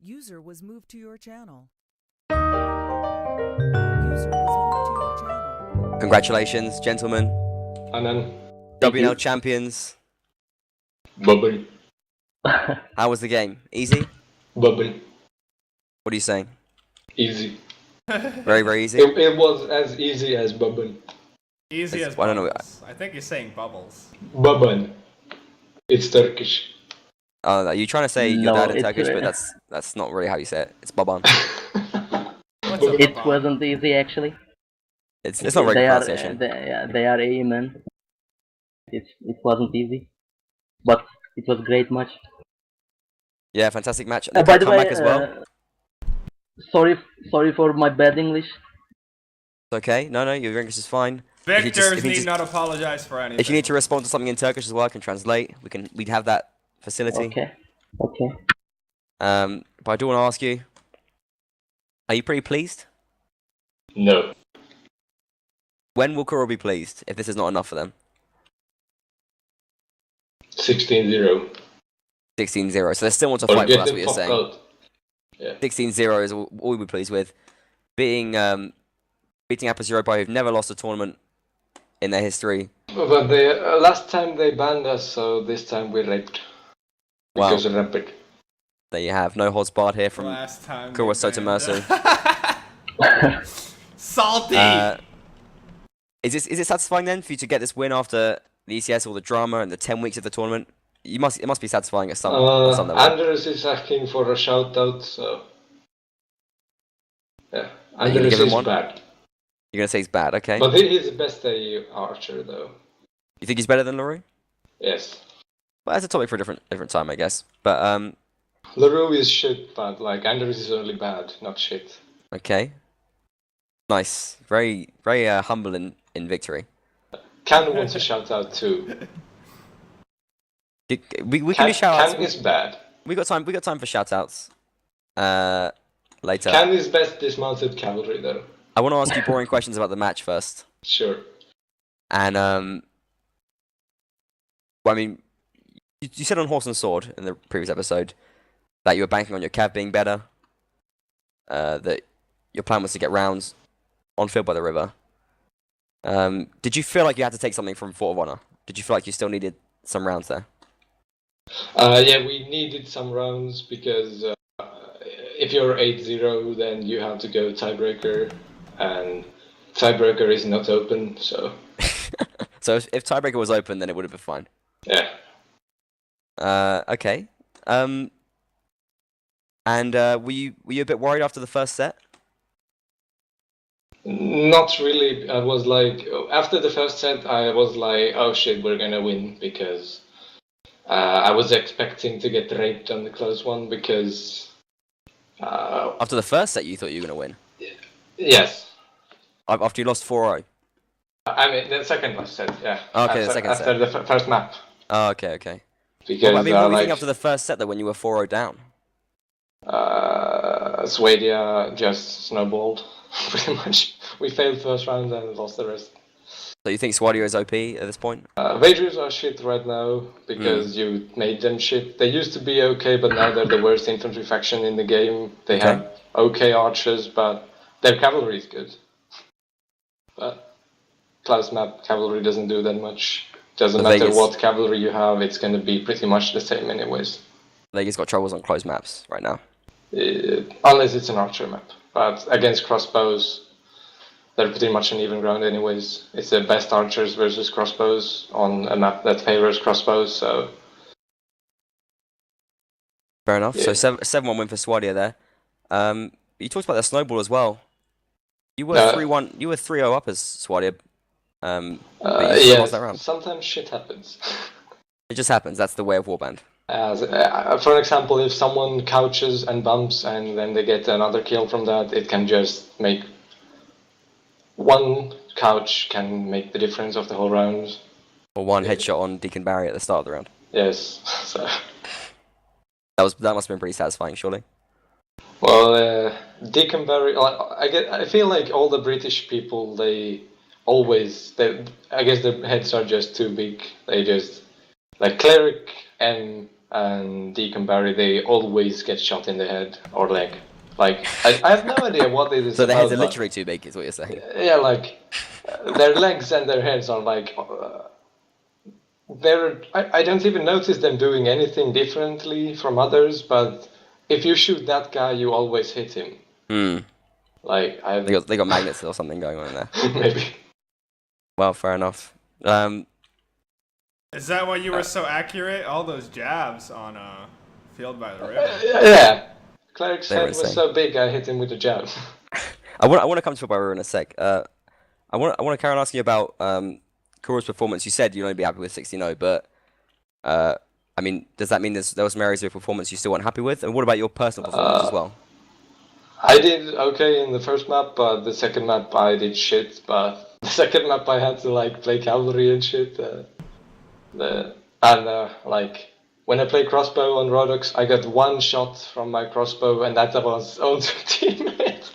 User was moved to your channel. User was moved to your channel. Congratulations, gentlemen. Anan. WNL champions. Bubble. How was the game? Easy? Bubble. What are you saying? Easy. Very, very easy? It was as easy as bubble. Easy as I don't know. bubbles. I think you're saying bubbles. Bubble. It's Turkish. Are you trying to say your No, dad in it's, Turkish, but that's not really how you say it. It's baban. What's a It baban? wasn't easy actually. It's not very good pronunciation. They are amen. It wasn't easy, but it was great match. Yeah, fantastic match. By And the way, comeback as well. sorry for my bad English. It's okay. No, your English is fine. Victors need not apologize for anything. If you need to respond to something in Turkish as well, I can translate. We'd have that facility. Okay. But I do want to ask you, are you pretty pleased? No. When will Kuro be pleased, if this is not enough for them? 16-0. 16-0, so they still want to Or fight for, get that's them what you're popped saying. out. Yeah. 16-0 is all we'll be pleased with. Beating Appa who've never lost a tournament in their history. But they last time they banned us, so this time we raped. Because of Rapid. There you have. No odds barred here from Last time Kuro they banned Sotomasu. Salty! Is it satisfying then for you to get this win after the ECS, all the drama and the 10 weeks of the tournament? It must be satisfying at some level. Anders is asking for a shout out, so yeah. Anders give him is one? bad. You're gonna say he's bad, okay? But he's the best AU archer though. You think he's better than LaRue? Yes. Well, that's a topic for a different time, I guess. But LaRue is shit, but like Anders is only bad, not shit. okay. Nice. Very humble in victory. Can wants a shout out too. We can do shout outs. Can is bad. We got time for shout outs. Later. Can is best dismounted cavalry though. I want to ask you boring questions about the match first. Sure. And well, I mean, you said on Horse and Sword in the previous episode that you were banking on your cav being better. That your plan was to get rounds on field by the river. Did you feel like you had to take something from Fort of Honor? Did you feel like you still needed some rounds there? Yeah, we needed some rounds because if you're 8-0, then you have to go tiebreaker, and tiebreaker is not open, so... So if tiebreaker was open, then it would have been fine. Yeah. Okay. And were you a bit worried after the first set? Not really. I was like, after the first set, I was like, oh shit, we're gonna win, because I was expecting to get raped on the close one, because... After the first set, you thought you were going to win? Yes. After you lost 4-0? I mean, the second last set, yeah. Okay, the second set. After the first map. Oh, okay. Because, I mean, what were you like, thinking after the first set, though, when you were 4-0 down? Swadia just snowballed, pretty much. We failed first round and lost the rest. So you think Swadio is OP at this point? Vagers are shit right now, because you made them shit. They used to be okay, but now they're the worst infantry faction in the game. They have okay archers, but their cavalry is good. But close map cavalry doesn't do that much. Doesn't matter what cavalry you have, it's going to be pretty much the same anyways. Vegas got troubles on closed maps right now. Unless it's an archer map. But against crossbows, they're pretty much an even ground anyways. It's the best archers versus crossbows on a map that favors crossbows, so... Fair enough. Yeah. So 7-1 win for Swadia there. You talked about the snowball as well. You were 3-1. You were 3-0 up as Swadia. But you lost that round. Sometimes shit happens. It just happens. That's the way of Warband. For example, if someone couches and bumps and then they get another kill from that, it can just make... One couch can make the difference of the whole round. Or one headshot on Deacon Barry at the start of the round. Yes, so... That must have been pretty satisfying, surely. Well, Deacon Barry... I feel like all the British people, I guess their heads are just too big. They just... Like, Cleric and and Deacon Barry, they always get shot in the head or leg. Like, I have no idea what it is So their about, heads are but- literally too big, is what you're saying. Yeah, like, their legs and their heads are like... I don't even notice them doing anything differently from others, but if you shoot that guy, you always hit him. Hmm. Like, I've... They got magnets or something going on in there. Maybe. Well, fair enough. Is that why you were so accurate? All those jabs on Field by the River. Yeah. Cleric's They were head was insane. so big, I hit him with a jab. I want to come to Barrow in a sec. I want to carry on asking you about Kuro's performance. You said you'd only be happy with 16-0, but I mean, does that mean there was some areas of your performance you still weren't happy with? And what about your personal performance as well? I did okay in the first map, but the second map I did shit. But the second map I had to like play cavalry and shit. Like when I play crossbow on Rodox, I got one shot from my crossbow, and that was onto a teammate.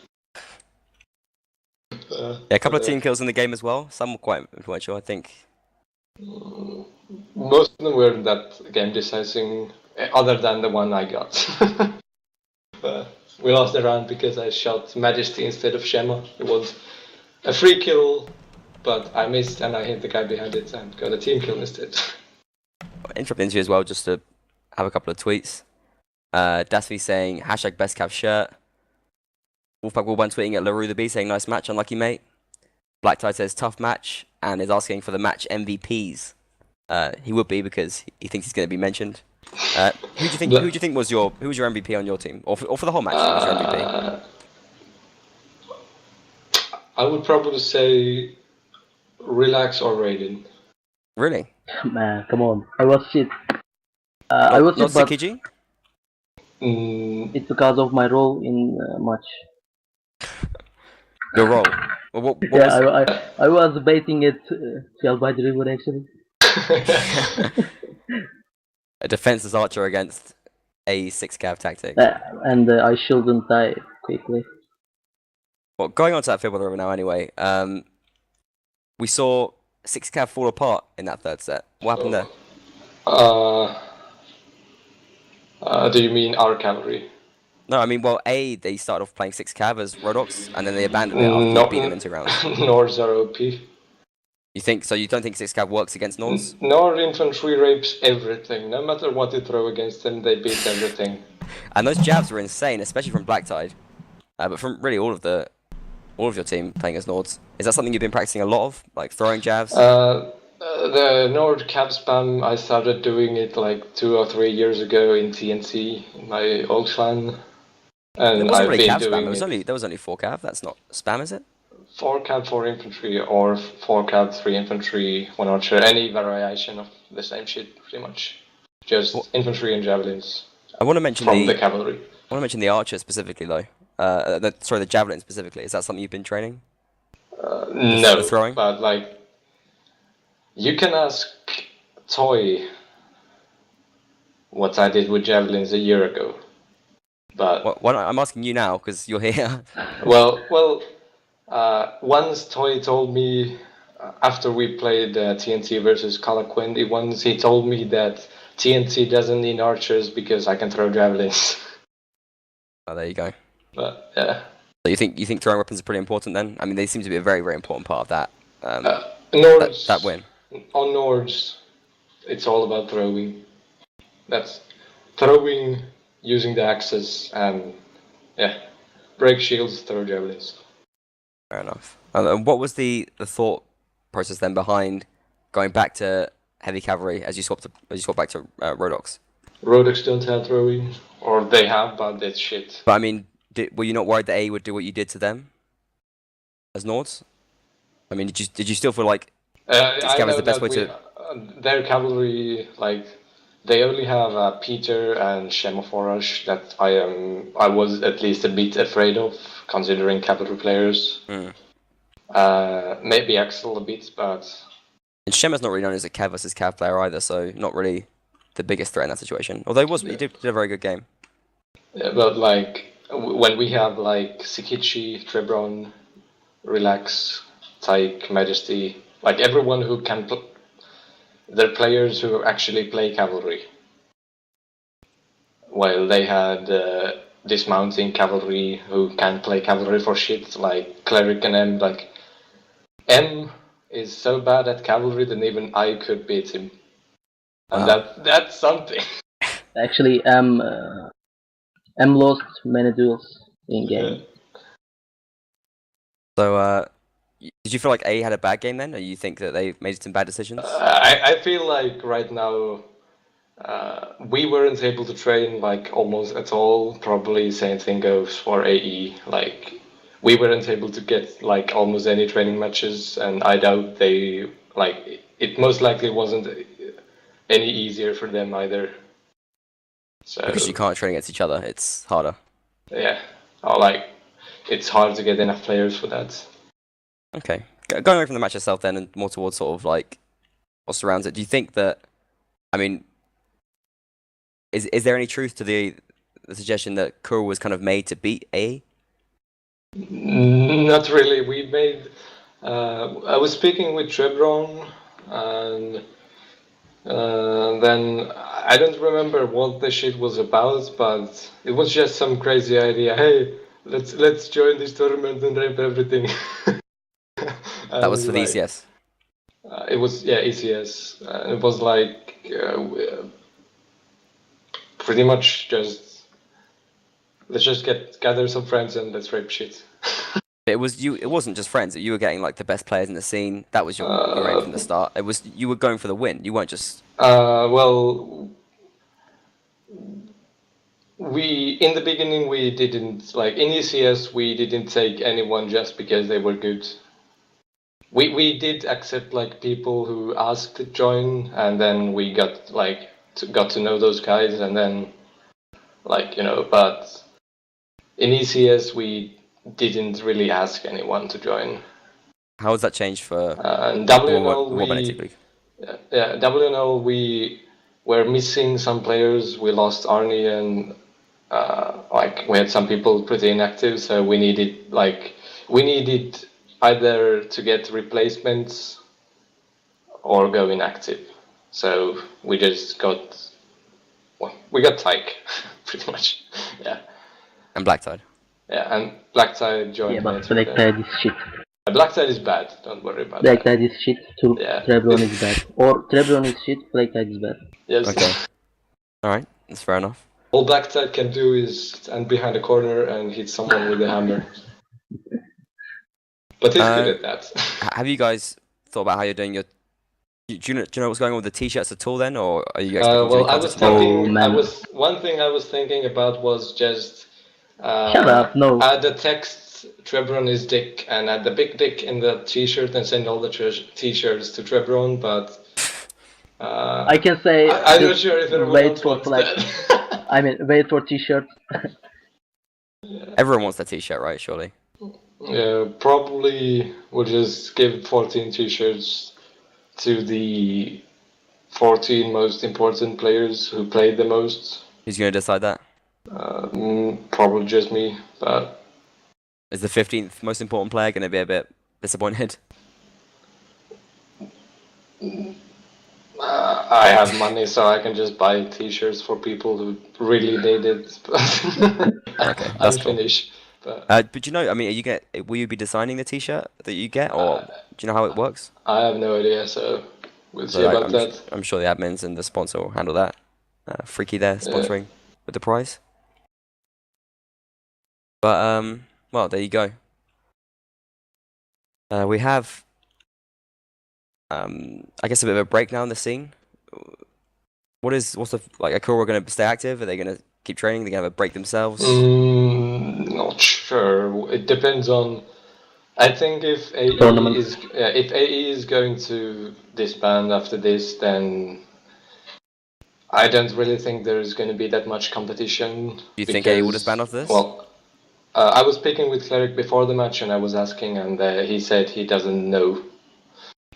Yeah, a couple of team kills in the game as well. Some were quite influential, I think. Most of them weren't that game decising, other than the one I got. We lost the round because I shot Majesty instead of Shema. It was a free kill, but I missed and I hit the guy behind it and got a team kill instead. Interrupt into you as well, just to have a couple of tweets. Dasby saying hashtag best cav shirt. Wolfpack Wallband tweeting at LaRue the Bee saying nice match, unlucky mate. Black Tide says tough match and is asking for the match MVPs. He would be because he thinks he's going to be mentioned. Who do you think was your MVP on your team, or for the whole match? Who was your MVP? I would probably say Relax or Raiden. Really? Man, come on. I was shit. I was Not shit, but Tsukiji? it's because of my role in match. Your role? Well, what Yeah, was... I was baiting it Field by the River actually. A defenseless archer against a 6-cav tactic. And I shouldn't die quickly. Well, going on to that field by the river now anyway, we saw 6-cav fall apart in that third set. What happened there? Do you mean our cavalry? No, I mean, well, they started off playing 6-cav as Rodox, and then they abandoned it after you beat them into rounds. Nords are OP. You think so? You don't think 6-cav works against Nords? Nord infantry rapes everything. No matter what you throw against them, they beat everything. And those jabs were insane, especially from Black Tide. But from really all of your team playing as Nords. Is that something you've been practicing a lot of, like throwing jabs? The Nord cap spam, I started doing it like 2 or 3 years ago in TNC, in my old clan. And It wasn't I've really been cav spam. doing There was only 4-cav. That's not spam, is it? 4 cab 4 infantry or 4 cab 3 infantry 1 archer, any variation of the same shit pretty much. Just infantry and javelins I want to mention from the cavalry. I want to mention the archer specifically though. The javelin specifically. Is that something you've been training? No, the throwing? but like you can ask Toy what I did with javelins a year ago. But Why not? I'm asking you now because you're here. Once Toy told me, after we played TNT versus Calaquendi, once he told me that TNT doesn't need archers because I can throw javelins. Oh, there you go. But yeah. So you think throwing weapons are pretty important then? I mean, they seem to be a very, very important part of that. Nords, that win. On Nords, it's all about throwing. That's throwing, using the axes, and break shields, throw javelins. Fair enough. And what was the thought process then behind going back to heavy cavalry as you swap back to Rodox? Rodox don't have throwing, or they have, but it's shit. But I mean, were you not worried that A would do what you did to them as Nords? I mean, did you still feel like I know the best that way to... their cavalry, like, they only have Peter and Shemaforage that I was at least a bit afraid of, considering cavalry players. Maybe Axel a bit, but... And Shema's not really known as a cav versus cav player either, so not really the biggest threat in that situation. Although he did a very good game. Yeah, but like, when we have like Sikichi, Trebron, Relax, Tyke, Majesty, like everyone who can... They're players who actually play cavalry. while they had dismounting cavalry who can't play cavalry for shit, like cleric and M. Like M is so bad at cavalry that even I could beat him, and Wow. that's something. Actually, M lost many duels in game. So, did you feel like A had a bad game then, or you think that they made some bad decisions? I feel like right now we weren't able to train like almost at all. Probably same thing goes for AE. Like we weren't able to get like almost any training matches, and I doubt they like it. Most likely wasn't any easier for them either. So Because you can't train against each other, it's harder. yeah, or like it's hard to get enough players for that. Okay. Going away from the match itself then, and more towards sort of like what surrounds it. Do you think that? I mean, is there any truth to the suggestion that Kuro was kind of made to beat A? Not really. We made. I was speaking with Trebron, and then I don't remember what the shit was about, but it was just some crazy idea. Hey, let's join this tournament and rape everything. That was And for the like, ECS. it was ECS. It was like pretty much just let's just gather some friends and let's rape shit. It was you. It wasn't just friends. You were getting like the best players in the scene. That was your aim from the start. It was you were going for the win. You weren't just. Well, we in the beginning we didn't like in ECS we didn't take anyone just because they were good. We did accept like people who asked to join, and then we got like got to know those guys, and then like but in ECS we didn't really ask anyone to join. How has that changed for And WNL World Magnetic League? yeah, WNL we were missing some players. We lost Arnie and like we had some people pretty inactive, so we needed either to get replacements or go inactive. So we just we got Tyke pretty much. Yeah. And Black Tide. Yeah, and Black Tide joined. Yeah, but Manchester Black then. Tide is shit. Black Tide is bad. Don't worry about Black that. Tide is shit. Yeah. Trebron is bad. Or Trebron is shit. Black Tide is bad. Yes. Okay. All right. That's fair enough. All Black Tide can do is stand behind a corner and hit someone with a hammer. But he's good at that. Have you guys thought about how you're doing your? Do you know what's going on with the t-shirts at all then, or are you expecting Well, to I was Oh, man. one thing I was thinking about was just Shut up, no. add the text Trebron is dick and add the big dick in the t-shirt and send all the t-shirts to Trebron, but I can say I'm not just sure if everyone wait else for wants flag. that. I mean, wait for t-shirt. Everyone wants that t-shirt, right? Surely. Yeah, probably we'll just give 14 t-shirts to the 14 most important players who played the most. Who's going to decide that? Probably just me, but Is the 15th most important player going to be a bit disappointed? I have money, so I can just buy t-shirts for people who really need it. Okay, I'm that's cool. finished. But But you know, I mean, will you be designing the t-shirt that you get, or do you know how it works? I have no idea, so we'll see So, about that. I'm sure the admins and the sponsor will handle that. Freaky there sponsoring with the prize. But well, there you go. We have I guess a bit of a break now in the scene. What's the like? Are Akura going to stay active? Are they going to keep training? They're going to have a break themselves? Not sure. It depends on. I think if Tournament. if AE is going to disband after this, then I don't really think there's going to be that much competition. Do you think AE will disband after this? Well, I was speaking with Cleric before the match, and I was asking, and he said he doesn't know,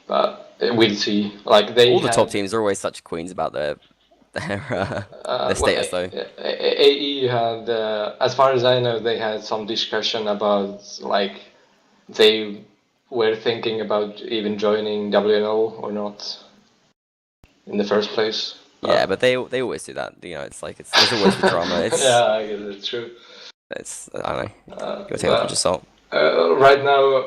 but we'll see. Like all the top teams are always such queens about their status, though. AE had, as far as I know, they had some discussion about like they were thinking about even joining WNL or not in the first place. Yeah, but they always do that. You know, it's like there's always the drama. Yeah, I guess it's true. I don't know. You gotta take it with a But pinch of salt. right now,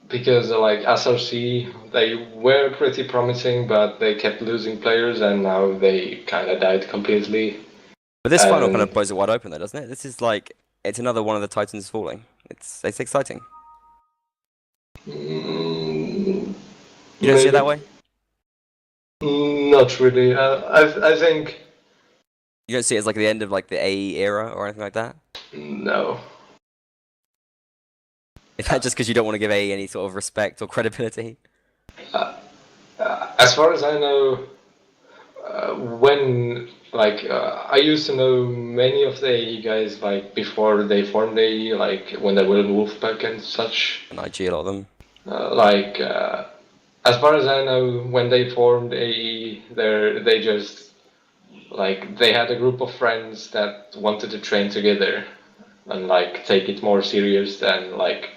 because like SRC, they were pretty promising, but they kept losing players, and now they kind of died completely. But this final kind And of blows it wide open, though, doesn't it? This is like it's another one of the Titans falling. It's exciting. mm, You don't see it that maybe- way? Not really. I think You don't see it as like the end of like the AE era or anything like that? no. Is that just because you don't want to give AE any sort of respect or credibility? As far as I know, when I used to know many of the AE guys like before they formed AE, like when they were in Wolfpack and such. And IG, a lot of them. As far as I know, when they formed AE, they just they had a group of friends that wanted to train together and like take it more serious than like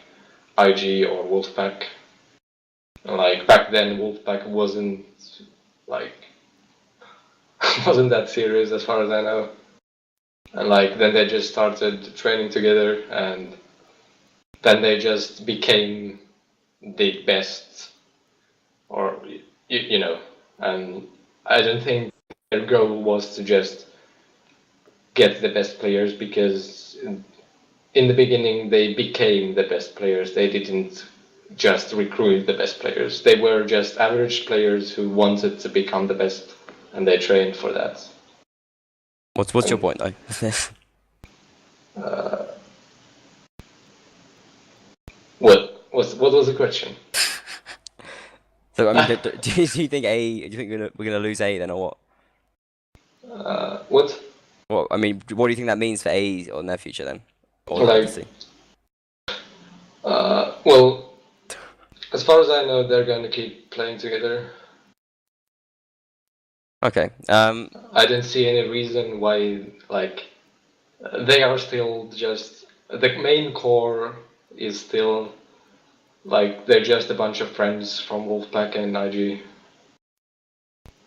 IG or Wolfpack. Like back then, Wolfpack wasn't like wasn't that serious as far as I know. And like then they just started training together, and then they just became the best, or you know. And I don't think their goal was to just get the best players, because in the beginning they became the best players. They didn't just recruit the best players. They were just average players who wanted to become the best, and they trained for that. What's your point though? What was the question? So I mean, do you think AE? Do you think we're gonna lose AE then, or what? What? Well, I mean, what do you think that means for AE on their future then? Or Like- legacy? Well, as far as I know, they're going to keep playing together. Okay. I don't see any reason why, they are still just, the main core is still, they're just a bunch of friends from Wolfpack and IG.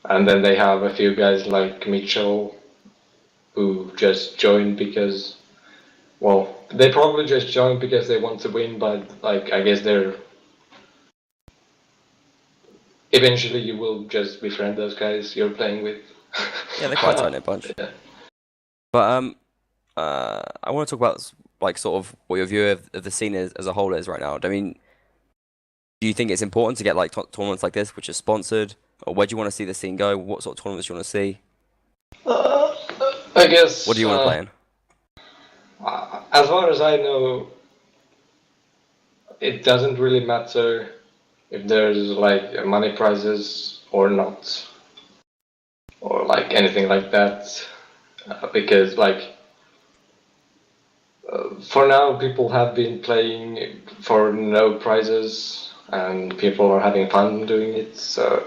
And then they have a few guys like Mitchell who just joined because, well, they probably just joined because they want to win, but, I guess they're, eventually you will just befriend those guys you're playing with. Yeah, they're quite a tight-knit bunch. Yeah. But I want to talk about sort of what your view of the scene as a whole is right now. I mean, do you think it's important to get like tournaments like this, which are sponsored, or where do you want to see the scene go? What sort of tournaments do you want to see? I guess. What do you want to play in? As far as I know, it doesn't really matter if there's money prizes or not, or anything like that, because for now people have been playing for no prizes and people are having fun doing it. So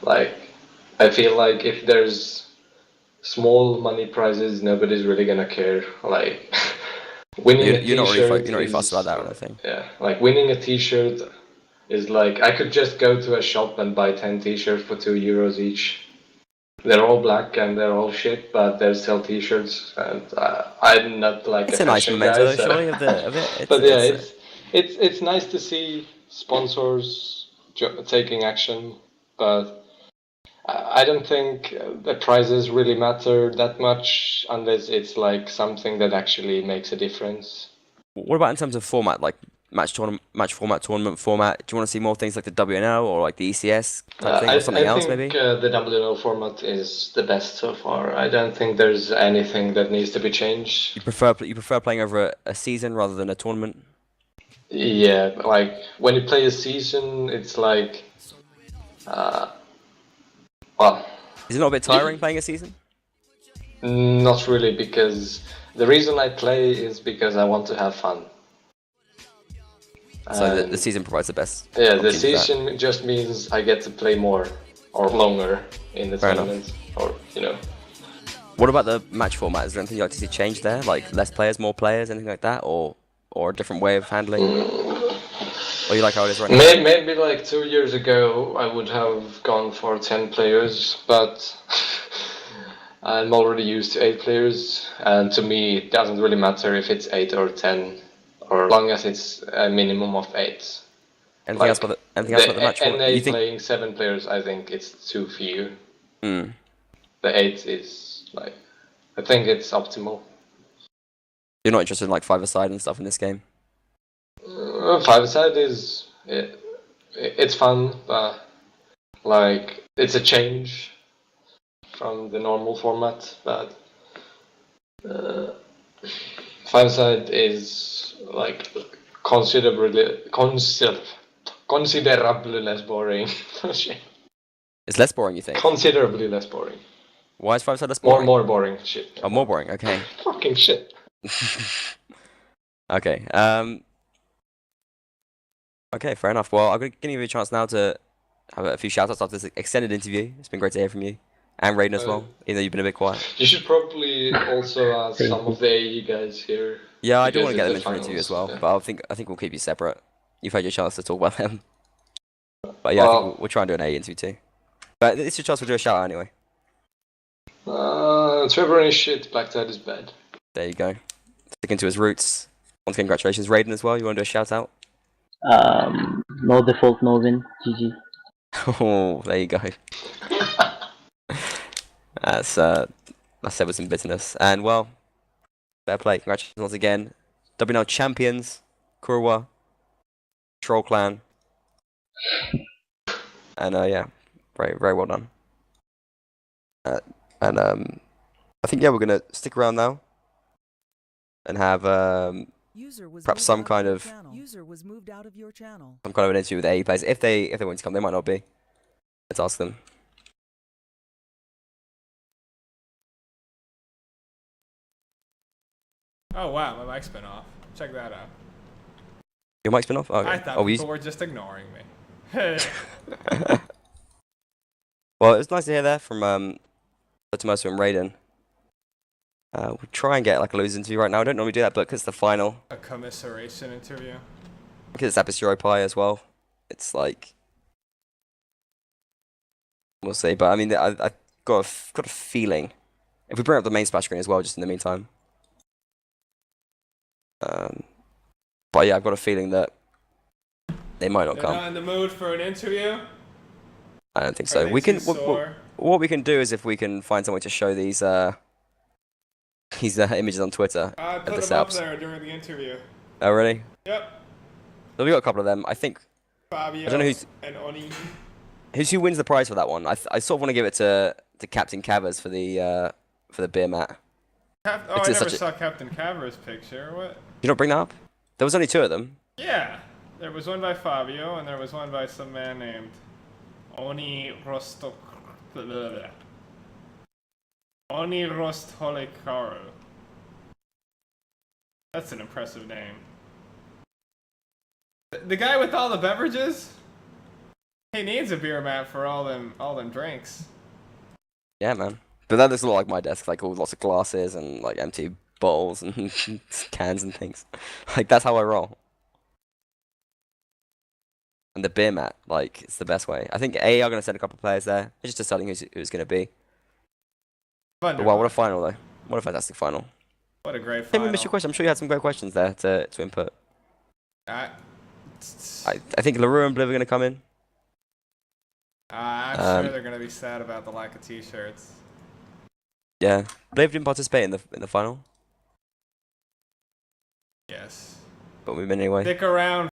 I feel like if there's small money prizes, nobody's really gonna care. Winning a You're not t-shirt really fussed about is- that or anything. Yeah, winning a t-shirt is I could just go to a shop and buy 10 t-shirts for €2 each. They're all black and they're all shit, but they're still t-shirts, and I'm not It's a a nice fashion memento, guy, so- surely, of it. But yeah, it's nice to see sponsors taking action, but I don't think the prizes really matter that much unless it's something that actually makes a difference. What about in terms of format, like match format, tournament format? Do you want to see more things like the WNL or like the ECS type thing, or something else think, maybe? the WNL format is the best so far. I don't think there's anything that needs to be changed. You prefer playing over a season rather than a tournament? Yeah, when you play a season, it's well, Is it not a bit tiring playing a season? not really, because the reason I play is because I want to have fun. So the And- season provides the best. Yeah, the opportunity for that. season just means I get to play more or longer in the Fair enough. tournament, or What about the match format? Is there anything you'd like to see change there? Like less players, more players, anything like that? Or a different way of handling? Or you like how it is right now? Maybe 2 years ago I would have gone for 10 players, but I'm already used to 8 players, and to me it doesn't really matter if it's 8 or 10, or as long as it's a minimum of 8. Anything else about the match? NA You think? playing 7 players, I think it's too few. Hmm. The 8 is like, I think it's optimal. You're not interested in like 5-a-side and stuff in this game? 5-a-side is it's fun, but like it's a change from the normal format. But 5-a-side is like considerably less boring. Shit. It's less boring, you think? Considerably less boring. Why is 5-a-side less boring? More boring. Shit. Oh, more boring. Okay. Fucking shit. Okay. Okay, fair enough. Well, I'm going to give you a chance now to have a few shout-outs after this extended interview. It's been great to hear from you. And Raiden as well, even though you've been a bit quiet. You should probably also ask Thank some you. of the AE guys here. Yeah, I do because want to get it's them the in for an interview as finals, well, yeah. but I think we'll keep you separate. You've had your chance to talk about them. But yeah, I think Well, we'll try and do an AE interview too. But it's your chance to do a shout-out anyway. Trevor is shit, Black Tide is bad. There you go. Sticking to his roots. Once again, congratulations, Raiden, as well. You want to do a shout-out? No default, no win. GG. Oh, there you go. That's said with some bitterness. And well, fair play. Congratulations once again. WNL champions, Kurwa, Troll Clan. And yeah, very, very well done. And I think yeah, we're gonna stick around now and have User was perhaps moved some out kind your of channel. User was moved out of your channel. some kind of an interview with the AE players. If they want to come, they might not be. Let's ask them. Oh wow, my mic's been off. Check that out. Your mic's been off? Okay. I thought people were just ignoring me. Well, it was nice to hear that from Tomosu and Raiden. We'll try and get like a loser interview right now. I don't normally do that, but because it's the final, A commiseration interview. because it's Apis Europai as well, it's like we'll see. But I mean, I got a feeling if we bring up the main splash screen as well, just in the meantime. But yeah, I've got a feeling that they might not They're come. not in the mood for an interview. I don't think Are so. they We can. too sore? What we can do is if we can find some way to show these images on Twitter I at put the them up subs. there during the interview. Oh really? Yep. So we got a couple of them. I think. Fabio I don't know who's and Oni. who wins the prize for that one. I sort of want to give it to Captain Cavers for the beer mat. Oh, I It's never such a- saw Captain Caver's picture. What? Did you not bring that up? There was only 2 of them. Yeah. There was one by Fabio, and there was one by some man named Oni Rostok. Oni Rostholikaru. That's an impressive name. The guy with all the beverages? He needs a beer mat for all them drinks. Yeah, man. But that looks a lot like my desk, like all lots of glasses and like empty bottles and cans and things. Like that's how I roll. And the beer mat, like it's the best way. I think A are gonna send a couple of players there. They're just deciding who's gonna be. But wow, what a final though. What a fantastic final. What a great Hey, final. we missed your question. I'm sure you had some great questions there to input. I, I think LaRue and Bliv are gonna come in. I'm sure they're gonna be sad about the lack of t-shirts. Yeah. Bliv didn't participate in the final. Yes. But we win anyway. Stick around